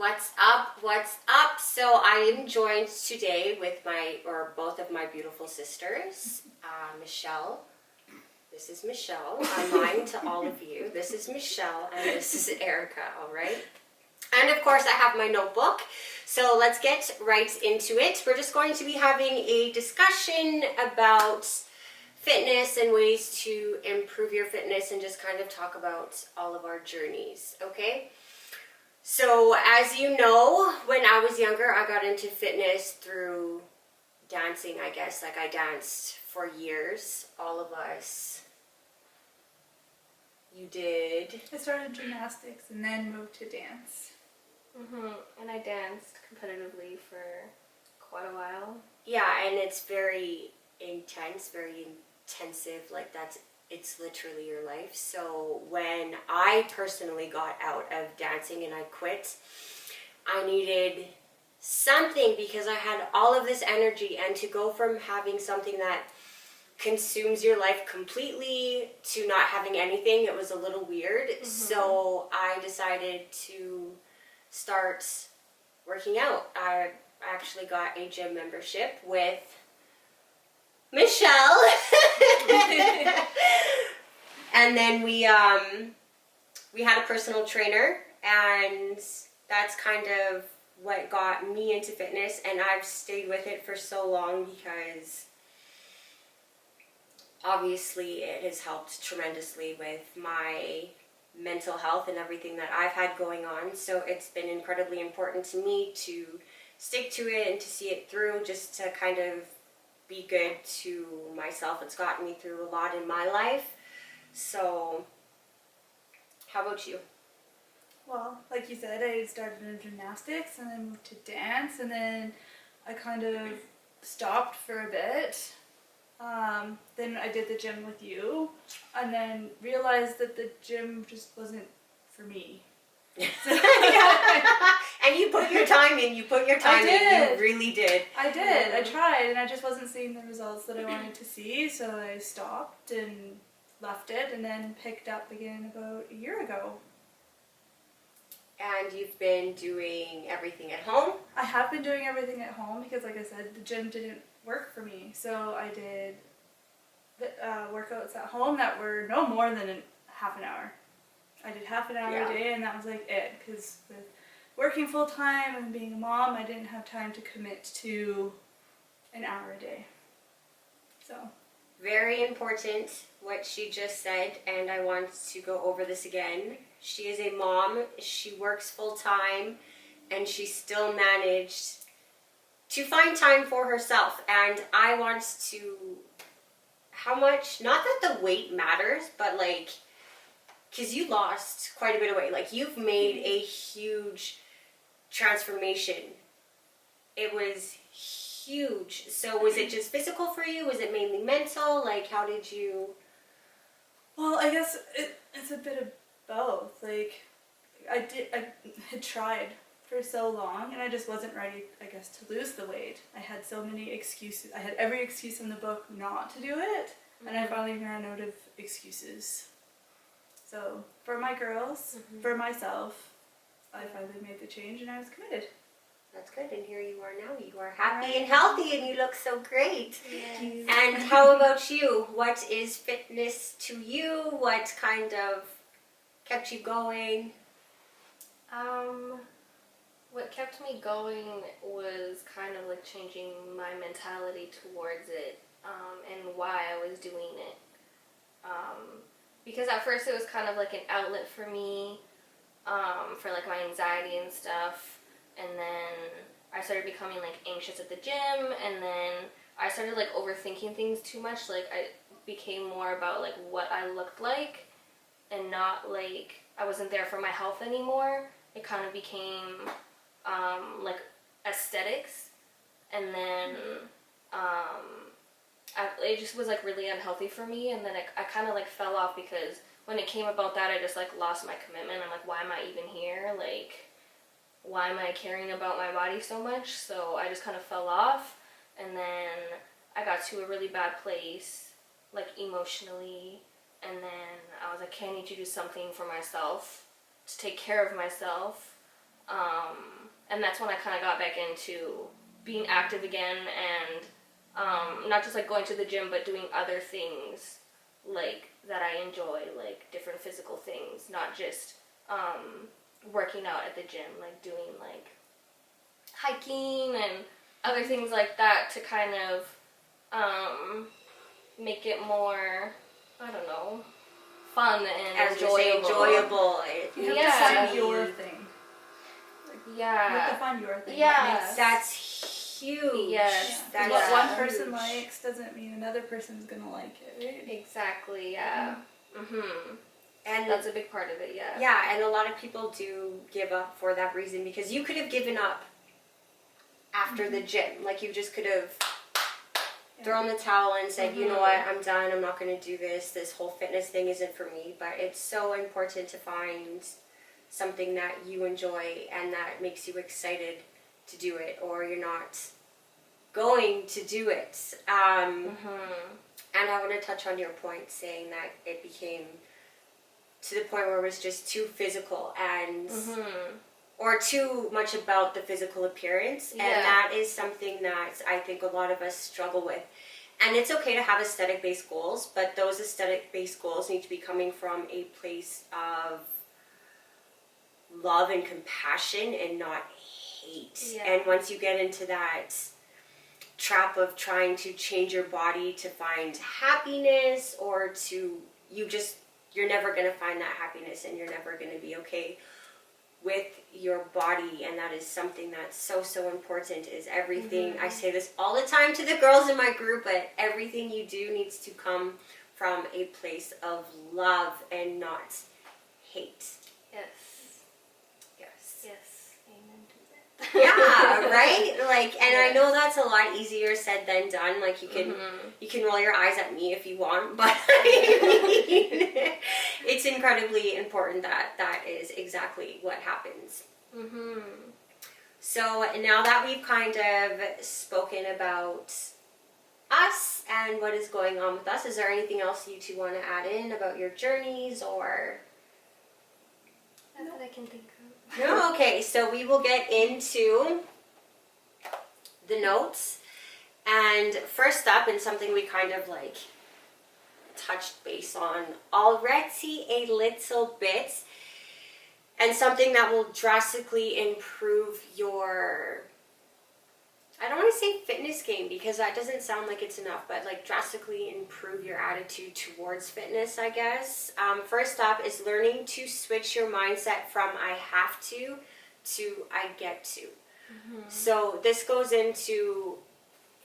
What's up? What's up? So I am joined today with both of my beautiful sisters, Michelle. This is Michelle. I'm lying to all of you. This is Michelle and this is Erica, all right? And of course I have my notebook. So let's get right into it. We're just going to be having a discussion about fitness and ways to improve your fitness and just kind of talk about all of our journeys, okay? So as you know, when I was younger, I got into fitness through dancing, I guess. Like I danced for years, all of us. You did? I started gymnastics and then moved to dance. And I danced competitively for quite a while. Yeah, and it's very intense, very intensive. Like it's literally your life. So when I personally got out of dancing and I quit, I needed something because I had all of this energy, and to go from having something that consumes your life completely to not having anything, it was a little weird. So I decided to start working out. I actually got a gym membership with Michelle. And then we had a personal trainer, and that's kind of what got me into fitness, and I've stayed with it for so long because obviously it has helped tremendously with my mental health and everything that I've had going on. So it's been incredibly important to me to stick to it and to see it through, just to kind of be good to myself. It's gotten me through a lot in my life. So how about you? Well, like you said, I started in gymnastics and then moved to dance, and then I kind of stopped for a bit. Then I did the gym with you, and then realized that the gym just wasn't for me. And you put your time in. You really did. I did. I tried, and I just wasn't seeing the results that I wanted to see, so I stopped and left it, and then picked up again about a year ago. And you've been doing everything at home? I have been doing everything at home because, like I said, the gym didn't work for me. So I did workouts at home that were no more than half an hour. I did half an hour a day, and that was like it. Because with working full time and being a mom, I didn't have time to commit to an hour a day. So very important what she just said, and I want to go over this again. She is a mom, she works full time, and she still managed to find time for herself. And I want to, how much, not that the weight matters, but like, because you lost quite a bit of weight. Like, you've made a huge transformation. It was huge. So was it just physical for you? Was it mainly mental? Like, how did you? Well, I guess it's a bit of both. Like, I had tried for so long, and I just wasn't ready, I guess, to lose the weight. I had so many excuses. I had every excuse in the book not to do it, and I finally ran out of excuses. So for my girls, for myself, I finally made the change, and I was committed. That's good, and here you are now. You are happy and healthy, and you look so great. Yes. And how about you? What is fitness to you? What kind of kept you going? What kept me going was kind of like changing my mentality towards it, and why I was doing it. Because at first it was kind of like an outlet for me, for like my anxiety and stuff. And then I started becoming like anxious at the gym, and then I started like overthinking things too much. Like, I became more about like what I looked like, and not like I wasn't there for my health anymore. It kind of became like aesthetics, and then it just was like really unhealthy for me. And then I kind of like fell off, because when it came about that, I just like lost my commitment. I'm like, why am I even here? Like, why am I caring about my body so much? So I just kind of fell off, and then I got to a really bad place, like emotionally, and then I was like, okay, I need to do something for myself, to take care of myself, and that's when I kind of got back into being active again, and not just like going to the gym, but doing other things like that I enjoy, like different physical things, not just working out at the gym, like doing like hiking and other things like that to kind of make it more, I don't know, fun and As you say, enjoyable. You have Yeah. to find your thing. You have to Yeah. find your thing. Yeah. That's huge. Yes. Yeah. That's What one huge. person likes doesn't mean another person's gonna like it, right? Exactly, yeah. And That's a big part of it, yeah. yeah, and a lot of people do give up for that reason, because you could have given up after the gym. Like, you just could have thrown the towel and said, you know what, I'm done, I'm not going to do this. This whole fitness thing isn't for me. But it's so important to find something that you enjoy and that makes you excited to do it, or you're not going to do it. And I want to touch on your point, saying that it became to the point where it was just too physical and or too much about the physical appearance. And that is something that I think a lot of us struggle with. And it's okay to have aesthetic-based goals, but those aesthetic-based goals need to be coming from a place of love and compassion and not hate. And once you get into that trap of trying to change your body to find happiness, or to you're never going to find that happiness, and you're never going to be okay with your body. And that is something that's so important, is everything. I say this all the time to the girls in my group, but everything you do needs to come from a place of love and not hate. Yes. Amen to that. Yeah, right? Like, and I know that's a lot easier said than done. Like, you can roll your eyes at me if you want, but I mean, it's incredibly important that that is exactly what happens. So now that we've kind of spoken about us and what is going on with us, is there anything else you two want to add in about your journeys, or? Not that I can think of. No, okay, so we will get into the notes. And first up, and something we kind of like touched base on already a little bit, and something that will drastically improve your, I don't want to say fitness game, because that doesn't sound like it's enough, but like drastically improve your attitude towards fitness, I guess. First up is learning to switch your mindset from I have to I get to. So this goes into,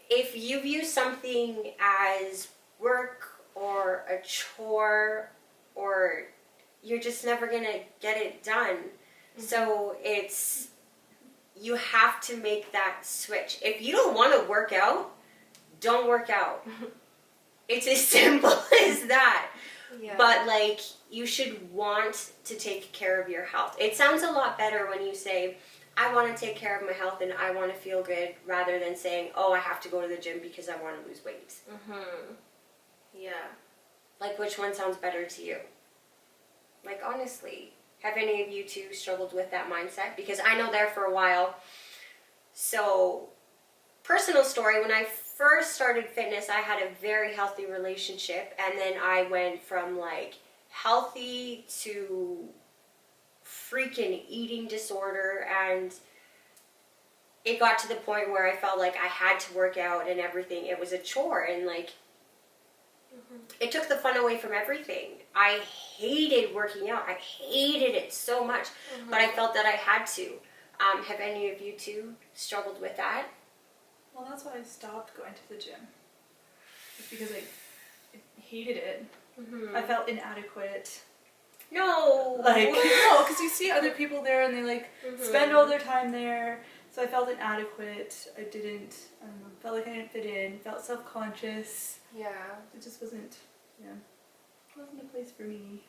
if you view something as work or a chore, or you're just never going to get it done. So it's, you have to make that switch. If you don't want to work out, don't work out. It's as simple as that. But like, you should want to take care of your health. It sounds a lot better when you say, I want to take care of my health and I want to feel good, rather than saying, oh, I have to go to the gym because I want to lose weight. Yeah. Like, which one sounds better to you? Like, honestly, have any of you two struggled with that mindset? Because I know there for a while. So, personal story, when I first started fitness, I had a very healthy relationship, and then I went from like healthy to freaking eating disorder, and it got to the point where I felt like I had to work out and everything. It was a chore, and like, it took the fun away from everything. I hated working out. I hated it so much, but I felt that I had to. Have any of you two struggled with that? Well, that's why I stopped going to the gym. It's because I hated it. I felt inadequate. No. Like, no, because you see other people there and they like spend all their time there. So I felt inadequate. I don't know, felt like I didn't fit in, felt self-conscious. Yeah. It just wasn't a place for me.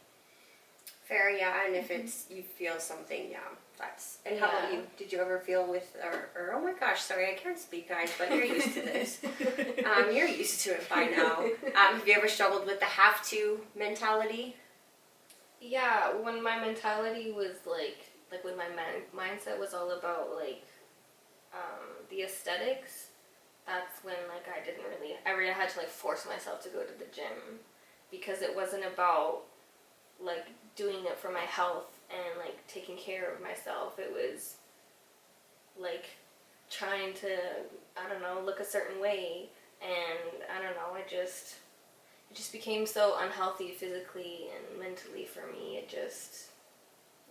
Fair, yeah, and if it's, you feel something, that's, and how about you? Did you ever feel with, or oh my gosh, sorry, I can't speak, guys, but you're used to this. You're used to it by now. Have you ever struggled with the have to mentality? Yeah, when my mentality was like like when my mindset was all about like the aesthetics, that's when like I really had to like force myself to go to the gym, because it wasn't about like doing it for my health and like taking care of myself. It was like trying to, I don't know, look a certain way, and I don't know, it just became so unhealthy physically and mentally for me.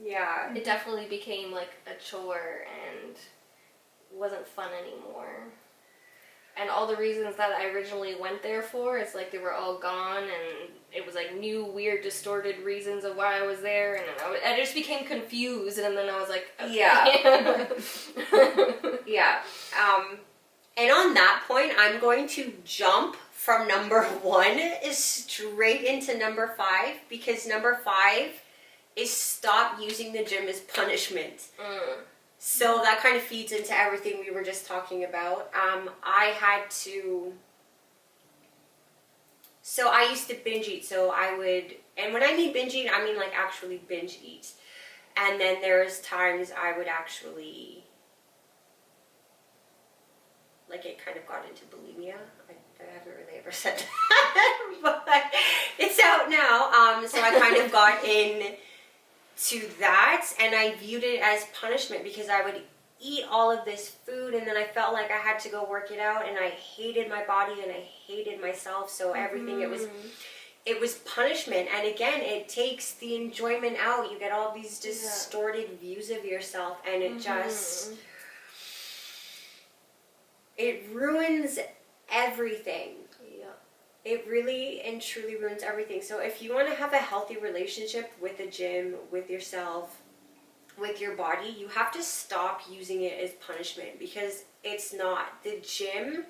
Yeah. It definitely became like a chore and wasn't fun anymore. And all the reasons that I originally went there for, it's like they were all gone, and it was like new, weird, distorted reasons of why I was there, and then I just became confused, and then I was like, okay. Yeah. Yeah. And on that point, I'm going to jump from number 1 is straight into number 5, because number 5 is stop using the gym as punishment. So that kind of feeds into everything we were just talking about. So I used to binge eat. So I would, and when I mean binge eat, I mean like actually binge eat. And then there's times I would actually, like it kind of got into bulimia. I haven't really ever said that, but it's out now. So I kind of got to that, and I viewed it as punishment, because I would eat all of this food and then I felt like I had to go work it out, and I hated my body and I hated myself, so everything it was punishment. And again, it takes the enjoyment out. You get all these distorted views of yourself, and it just it ruins everything. It really and truly ruins everything. So if you want to have a healthy relationship with the gym, with yourself, with your body, you have to stop using it as punishment, because it's not. The gym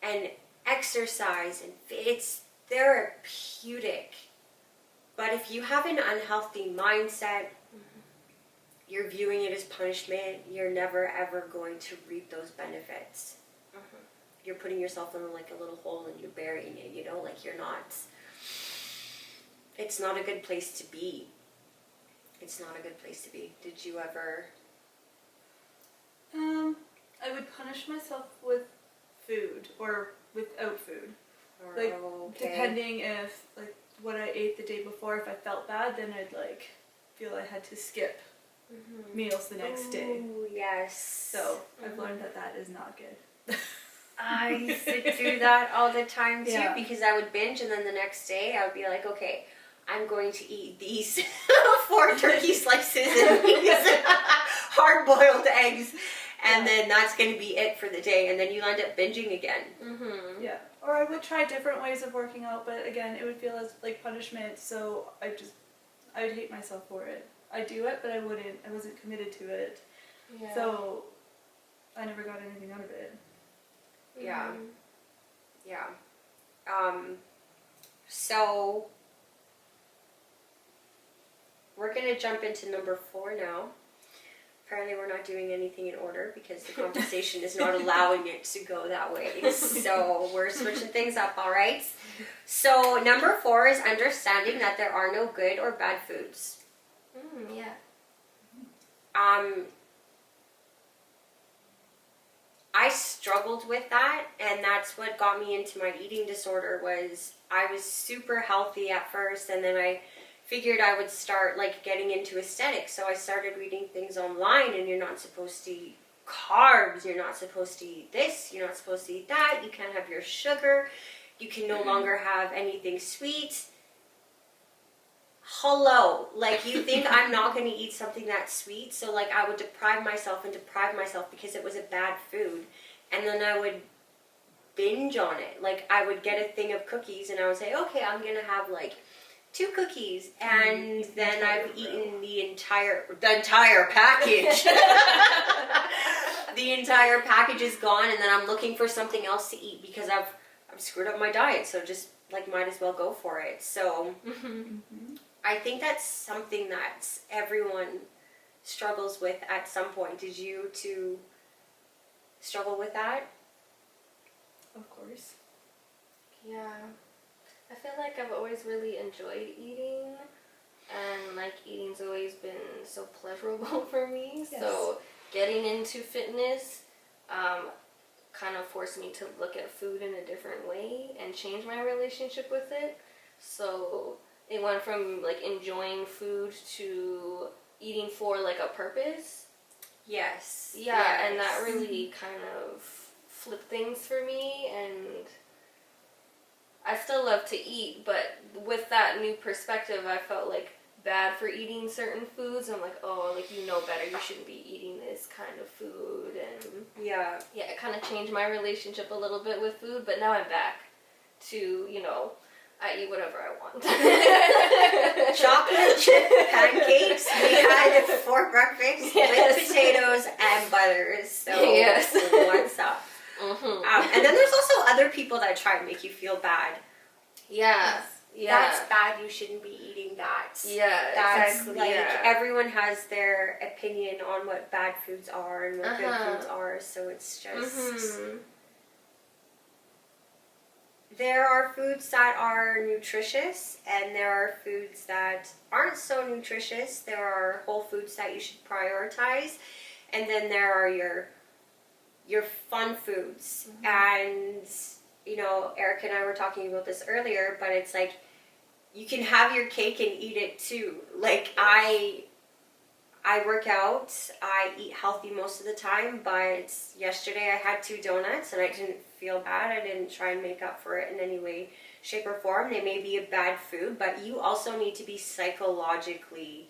and exercise, and it's therapeutic. But if you have an unhealthy mindset, you're viewing it as punishment, you're never ever going to reap those benefits. You're putting yourself in like a little hole and you're burying it, like you're not. It's not a good place to be. It's not a good place to be. Did you ever? I would punish myself with food or without food. Like, depending if, like, what I ate the day before, if I felt bad, then I'd, like, feel I had to skip meals the next day. Ooh, yes. So, I've learned that is not good. I used to do that all the time too, because I would binge, and then the next day I would be like, okay, I'm going to eat these 4 turkey slices and these hard-boiled eggs, and then that's going to be it for the day, and then you end up binging again. Yeah. Or I would try different ways of working out, but again, it would feel as like punishment, so I would hate myself for it. I'd do it, but I wasn't committed to it. Yeah. So I never got anything out of it. Yeah. Yeah. So we're going to jump into number 4 now. Apparently we're not doing anything in order, because the conversation is not allowing it to go that way. So we're switching things up, all right? So number 4 is understanding that there are no good or bad foods. Yeah. I struggled with that, and that's what got me into my eating disorder. Was I was super healthy at first, and then I figured I would start like getting into aesthetics. So I started reading things online, and you're not supposed to eat carbs, you're not supposed to eat this, you're not supposed to eat that, you can't have your sugar, you can no longer have anything sweet. Hello, like, you think I'm not going to eat something that's sweet? So like I would deprive myself because it was a bad food, and then I would binge on it. Like, I would get a thing of cookies and I would say, okay, I'm going to have like 2 cookies, and then I've eaten the entire package. The entire package is gone, and then I'm looking for something else to eat because I've screwed up my diet, so just like might as well go for it. So I think that's something that everyone struggles with at some point. Did you two struggle with that? Of course. Yeah. I feel like I've always really enjoyed eating, and like eating's always been so pleasurable for me. Yes. So getting into fitness kind of forced me to look at food in a different way and change my relationship with it. So it went from like enjoying food to eating for like a purpose. Yes. Yeah, yes. and that really kind of flipped things for me, and I still love to eat, but with that new perspective, I felt like bad for eating certain foods. I'm like, oh, like, you know better, you shouldn't be eating this kind of food, and Yeah. it kind of changed my relationship a little bit with food, but now I'm back to, you know, I eat whatever I want. Chocolate chip pancakes we had for breakfast with potatoes and butters. So Yes. what's up? Mm-hmm. And then there's also other people that try to make you feel bad. Yeah. Yeah. That's bad. You shouldn't be eating that. Yeah, That's exactly. like Yeah. everyone has their opinion on what bad foods are and what good Uh-huh. foods are. So it's just Mm-hmm. there are foods that are nutritious and there are foods that aren't so nutritious. There are whole foods that you should prioritize, and then there are your fun foods. And you know, Eric and I were talking about this earlier, but it's like you can have your cake and eat it too. Like I work out, I eat healthy most of the time, but yesterday I had 2 donuts and I didn't feel bad. I didn't try and make up for it in any way, shape, or form. They may be a bad food, but you also need to be psychologically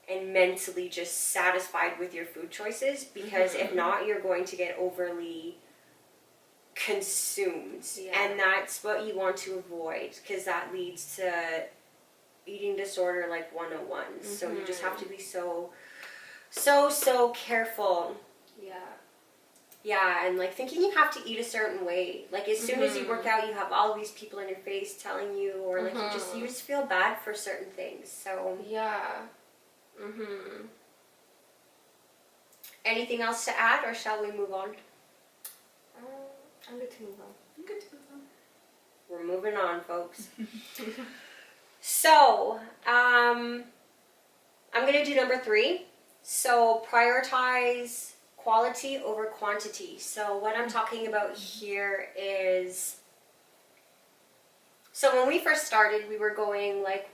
and mentally just satisfied with your food choices, because if not, you're going to get overly consumed. Yeah. And that's what you want to avoid, because that leads to eating disorder like 101. So you just have to be so careful. Yeah. Yeah, and like thinking you have to eat a certain way. Like as soon as you work out, you have all these people in your face telling you, or like you just feel bad for certain things. So Yeah. Mm-hmm. anything else to add, or shall we move on? I'm good to move on. I'm good to move on. We're moving on, folks. So, I'm going to do number 3. So, prioritize quality over quantity. So, what I'm talking about here is, so when we first started, we were going like,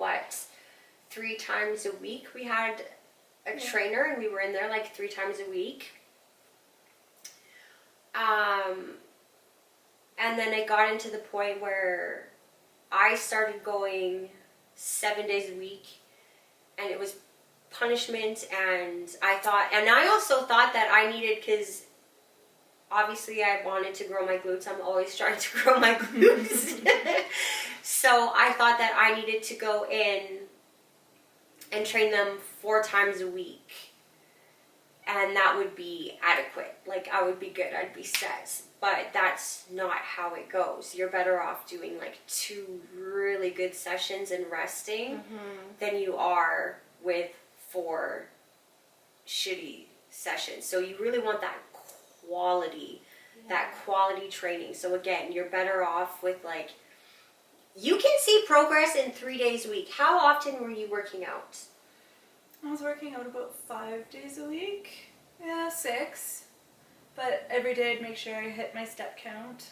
3 times a week. We had a trainer and we were in there like 3 times a week. And then it got into the point where I started going 7 days a week, and it was punishment. And I also thought that I needed, because obviously I wanted to grow my glutes. I'm always trying to grow my glutes. So I thought that I needed to go in and train them 4 times a week, and that would be adequate. Like I would be good, I'd be set. But that's not how it goes. You're better off doing like 2 really good sessions and resting than you are with 4 shitty sessions. So you really want that quality training. So again, you're better off with like, you can see progress in 3 days a week. How often were you working out? I was working out about 5 days a week. Yeah, 6. But every day I'd make sure I hit my step count.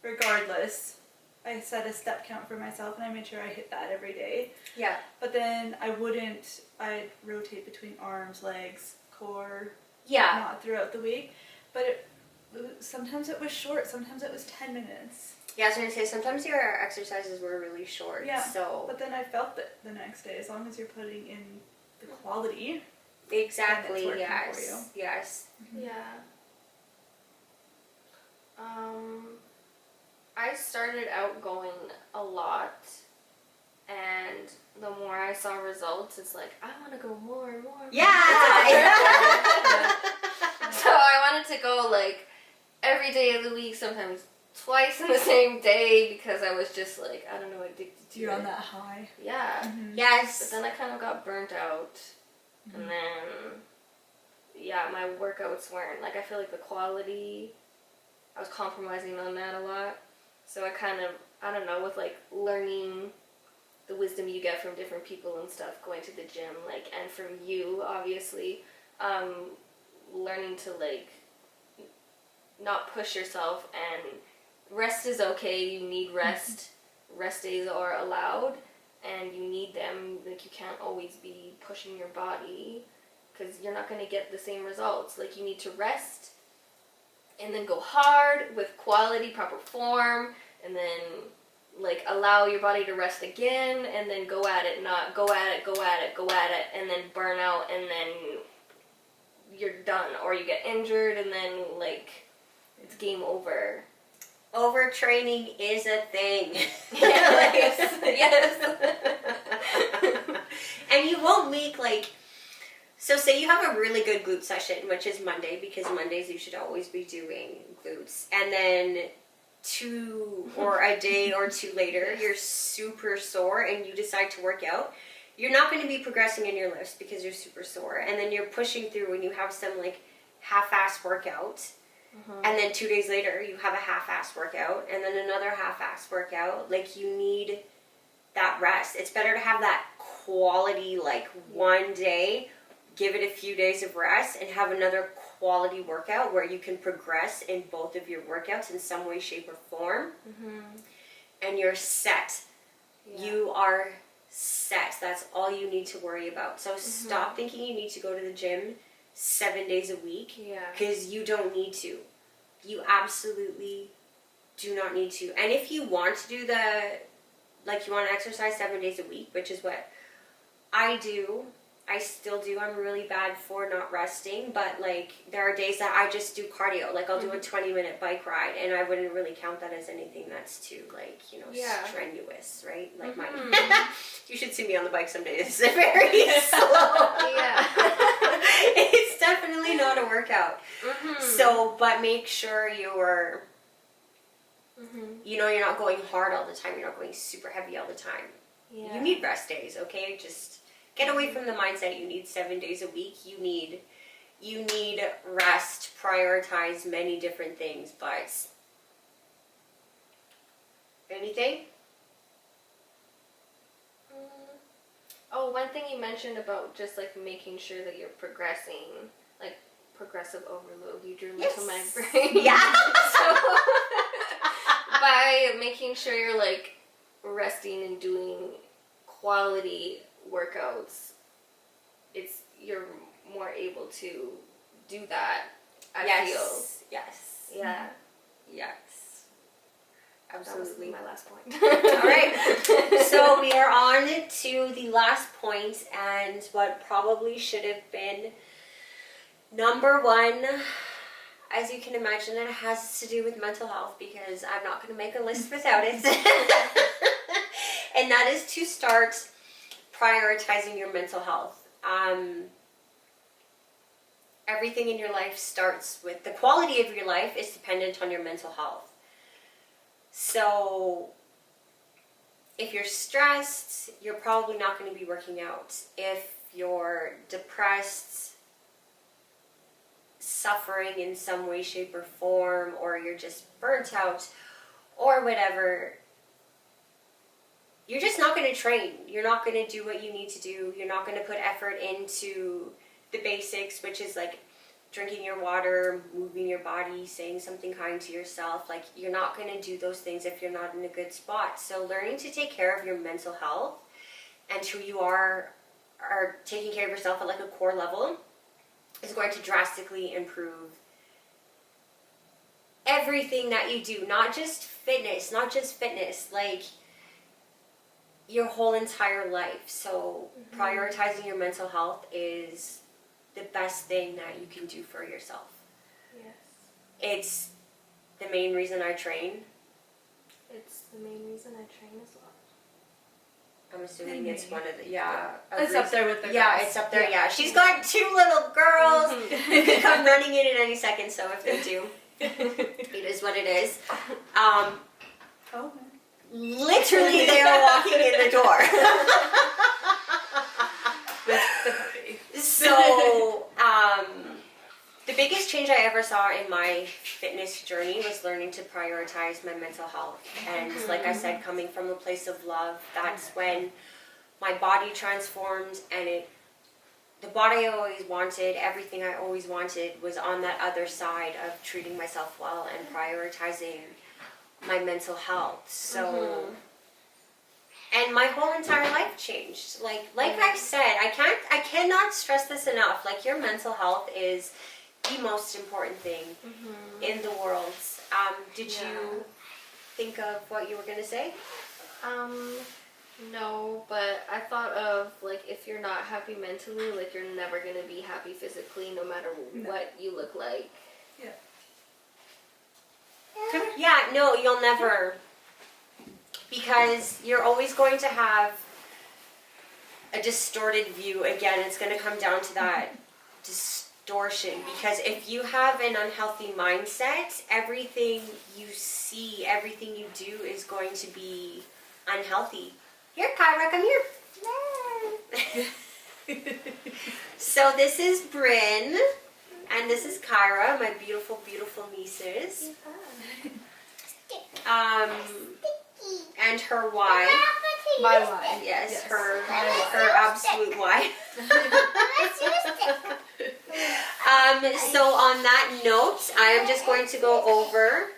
Regardless, I set a step count for myself and I made sure I hit that every day. Yeah. But then I'd rotate between arms, legs, core, Yeah. not throughout the week. But sometimes it was short, sometimes it was 10 minutes. Yeah, I was going to say, sometimes your exercises were really short. Yeah, So but then I felt it the next day, as long as you're putting in the quality. exactly, then it's working yes. for you. Yes. Yeah. I started out going a lot, and the more I saw results, it's like, I want to go more and more. Yeah! So I wanted to go like every day of the week, sometimes twice in the same day, because I was just like, I don't know, addicted to You're it. on that high. Yeah. Yes. But then I kind of got burnt out, and then, yeah, my workouts weren't, like, I feel like the quality, I was compromising on that a lot. So I kind of, I don't know, with like learning the wisdom you get from different people and stuff going to the gym, like, and from you, obviously, learning to, like, not push yourself, and rest is okay. You need rest. Rest days are allowed, and you need them. Like, you can't always be pushing your body, because you're not going to get the same results. Like, you need to rest, and then go hard with quality, proper form, and then, like, allow your body to rest again, and then go at it, not go at it, and then burn out, and then you're done, or you get injured, and then, like, it's game over. Overtraining is a thing. Yes. And you won't make, like, so say you have a really good glute session, which is Monday, because Mondays you should always be doing glutes. And then a day or two later, you're super sore and you decide to work out. You're not going to be progressing in your lifts because you're super sore. And then you're pushing through and you have some, like, half-ass workout. And then 2 days later, you have a half-ass workout, and then another half-ass workout. Like, you need that rest. It's better to have that quality, like, one day, give it a few days of rest, and have another quality workout where you can progress in both of your workouts in some way, shape, or form. And you're set. Yeah. You are set. That's all you need to worry about. So stop thinking you need to go to the gym 7 days a week, because you don't need to. You absolutely do not need to. And if you want to do you want to exercise 7 days a week, which is what I do, I still do. I'm really bad for not resting, but, like, there are days that I just do cardio. Like, I'll do a 20-minute bike ride, and I wouldn't really count that as anything that's too, like, strenuous, right? Like, you should see me on the bike some days. It's very slow. It's definitely not a workout. So, but make sure you're, you're not going hard all the time. You're not going super heavy all the time. You need rest days, okay? Just get away from the mindset you need 7 days a week. You need rest. Prioritize many different things, but anything? Oh, one thing you mentioned about just, like, making sure that you're progressing, like, progressive overload. You drew me to my brain. Yeah. So, by making sure you're, like, resting and doing quality workouts, you're more able to do that. I feel. Yes. Yeah. Yes. Absolutely. That was my last point. All right. So we are on to the last point, and what probably should have been number one. As you can imagine, it has to do with mental health, because I'm not going to make a list without it. And that is to start prioritizing your mental health. Everything in your life starts with, the quality of your life is dependent on your mental health. So if you're stressed, you're probably not going to be working out. If you're depressed, suffering in some way, shape, or form, or you're just burnt out, or whatever, you're just not going to train. You're not going to do what you need to do. You're not going to put effort into the basics, which is, like, drinking your water, moving your body, saying something kind to yourself. Like, you're not going to do those things if you're not in a good spot. So learning to take care of your mental health and who you are taking care of yourself at, like, a core level is going to drastically improve everything that you do. Not just fitness, like, your whole entire life. So prioritizing your mental health is the best thing that you can do for yourself. Yes. It's the main reason I train. It's the main reason I train as well. I'm assuming it's one of the, It's up there with the girls. Yeah, it's up there, yeah. She's got 2 little girls who could come running in at any second, so if they do, it is what it is. Literally, they are walking in the door. With the puppy. So, the biggest change I ever saw in my fitness journey was learning to prioritize my mental health. And like I said, coming from a place of love, that's when my body transformed, and the body I always wanted, everything I always wanted, was on that other side of treating myself well and prioritizing my mental health. So, and my whole entire life changed. Like I said, I cannot stress this enough. Like, your mental health is the most important thing in the world. Did you think of what you were gonna say? No, but I thought of, like, if you're not happy mentally, like, you're never gonna be happy physically, no matter what you look like. Yeah. Yeah, no, you'll never. Because you're always going to have a distorted view. Again, it's going to come down to that distortion. Because if you have an unhealthy mindset, everything you see, everything you do is going to be unhealthy. Here, Kyra, come here. So this is Bryn, and this is Kyra, my beautiful, beautiful nieces. And her wife. My wife. Yes, her absolute wife. So on that note, I am just going to go over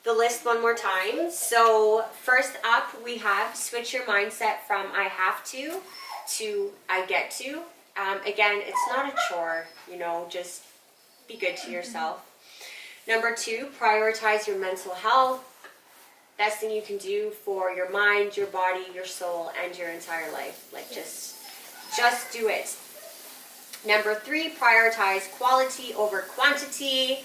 the list one more time. So first up, we have switch your mindset from I have to I get to. Again, it's not a chore, just be good to yourself. Number 2, prioritize your mental health. Best thing you can do for your mind, your body, your soul, and your entire life. Like, just do it. Number 3, prioritize quality over quantity.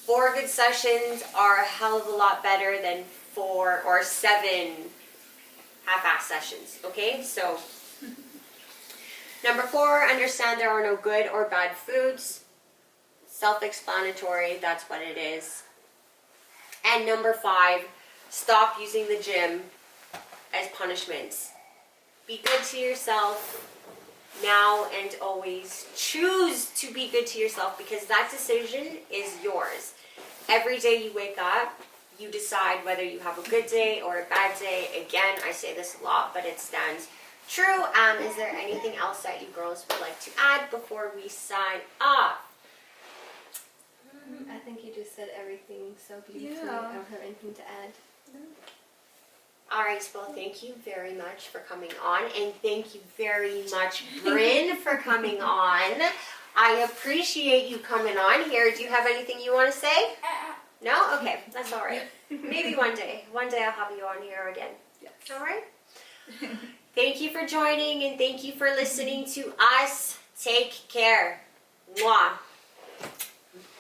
4 good sessions are a hell of a lot better than 4 or 7 half-ass sessions, okay? So, number 4, understand there are no good or bad foods. Self-explanatory, that's what it is. And number 5, stop using the gym as punishment. Be good to yourself now and always. Choose to be good to yourself, because that decision is yours. Every day you wake up, you decide whether you have a good day or a bad day. Again, I say this a lot, but it stands true. Is there anything else that you girls would like to add before we sign off? I think you just said everything so beautifully. Yeah. I don't have anything to add. All right, well, thank you very much for coming on, and thank you very much, Bryn, for coming on. I appreciate you coming on here. Do you have anything you want to say? No? Okay, that's all right. Maybe one day. One day I'll have you on here again. Yes. All right? Thank you for joining, and thank you for listening to us. Take care. Mwah.